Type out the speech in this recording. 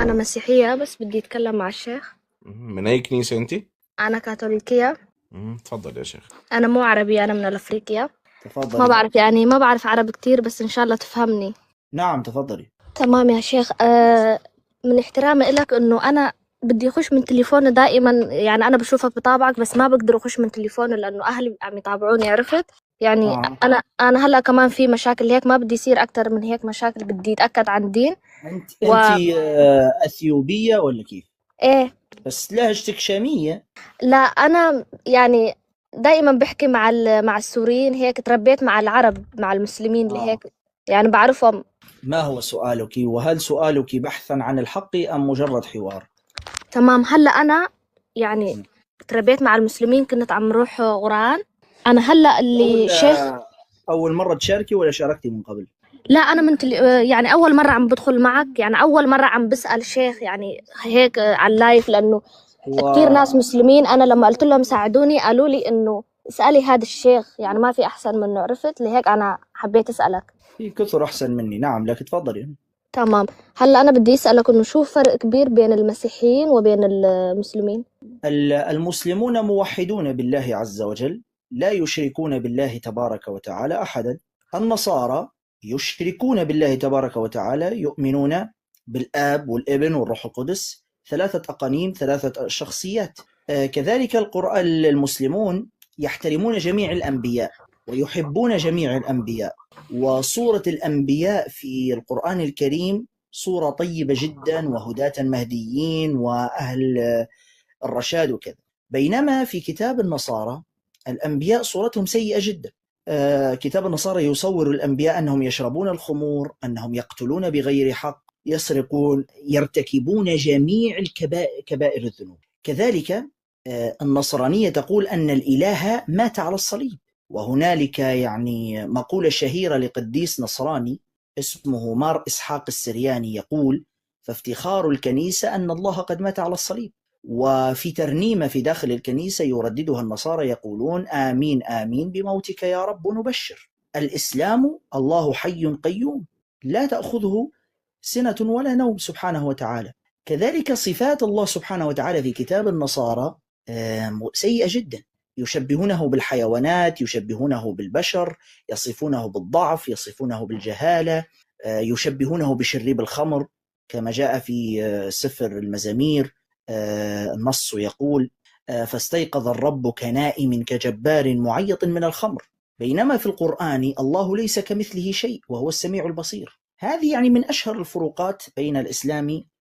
أنا مسيحية بس بدي أتكلم مع الشيخ. من أي كنيسة أنت؟ أنا كاثوليكية. تفضل يا شيخ. أنا مو عربية، أنا من الأفريقيا. ما تفضلي. بعرف يعني ما بعرف عربي كتير، بس إن شاء الله تفهمني. نعم تفضلي. تمام يا شيخ. من احترامي إلك إنه أنا بدي أخش من تليفوني دائما، يعني أنا بشوفك بطابعك بس ما بقدر أخش من تليفوني لأنه أهلي عم يتابعوني، عرفت؟ يعني أنا هلا كمان في مشاكل هيك، ما بدي يصير أكتر من هيك مشاكل، بدي أتأكد عن دين. انت اثيوبية ولا كيف؟ إيه. بس لهجتك شامية. لا أنا يعني دائما بحكي مع السوريين هيك، تربيت مع العرب مع المسلمين اللي هيك يعني بعرفهم. ما هو سؤالك، وهل سؤالك بحثا عن الحق أم مجرد حوار؟ تمام. هلا أنا يعني تربيت مع المسلمين، كنت عم روح قرآن. أنا هلا اللي شيخ. أول مرة تشاركي ولا شاركتي من قبل؟ لا أنا يعني أول مرة عم بدخل معك، يعني أول مرة عم بسأل شيخ يعني هيك على اللايف، لأنه كتير ناس مسلمين أنا لما قلت لهم ساعدوني قالوا لي إنه اسألي هذا الشيخ، يعني ما في أحسن منه، عرفت؟ لهيك أنا حبيت أسألك. في كثر أحسن مني. نعم لكن تفضلي. تمام. هلا أنا بدي أسألك إنه شو فرق كبير بين المسيحيين وبين المسلمين؟ المسلمون موحدون بالله عز وجل، لا يشركون بالله تبارك وتعالى أحدا. النصارى يشركون بالله تبارك وتعالى، يؤمنون بالآب والابن والروح القدس، ثلاثة أقانيم، ثلاثة شخصيات. كذلك المسلمون يحترمون جميع الأنبياء ويحبون جميع الأنبياء، وصورة الأنبياء في القرآن الكريم صورة طيبة جدا، وهداة مهديين وأهل الرشاد وكذا. بينما في كتاب النصارى الأنبياء صورتهم سيئة جدا. كتاب النصارى يصور الأنبياء أنهم يشربون الخمور، أنهم يقتلون بغير حق، يسرقون، يرتكبون جميع كبائر الذنوب. كذلك النصرانية تقول أن الإله مات على الصليب. وهنالك يعني مقولة شهيرة لقديس نصراني اسمه مار إسحاق السرياني يقول: فافتخار الكنيسة أن الله قد مات على الصليب. وفي ترنيمة في داخل الكنيسة يرددها النصارى يقولون: آمين آمين بموتك يا رب نبشر. الإسلام الله حي قيوم لا تأخذه سنة ولا نوم سبحانه وتعالى. كذلك صفات الله سبحانه وتعالى في كتاب النصارى سيئة جدا، يشبهونه بالحيوانات، يشبهونه بالبشر، يصفونه بالضعف، يصفونه بالجهالة، يشبهونه بشريب الخمر كما جاء في سفر المزامير. النص يقول: فاستيقظ الرب كنائم كجبار معيط من الخمر. بينما في القرآن الله ليس كمثله شيء وهو السميع البصير. هذه يعني من أشهر الفروقات بين الإسلام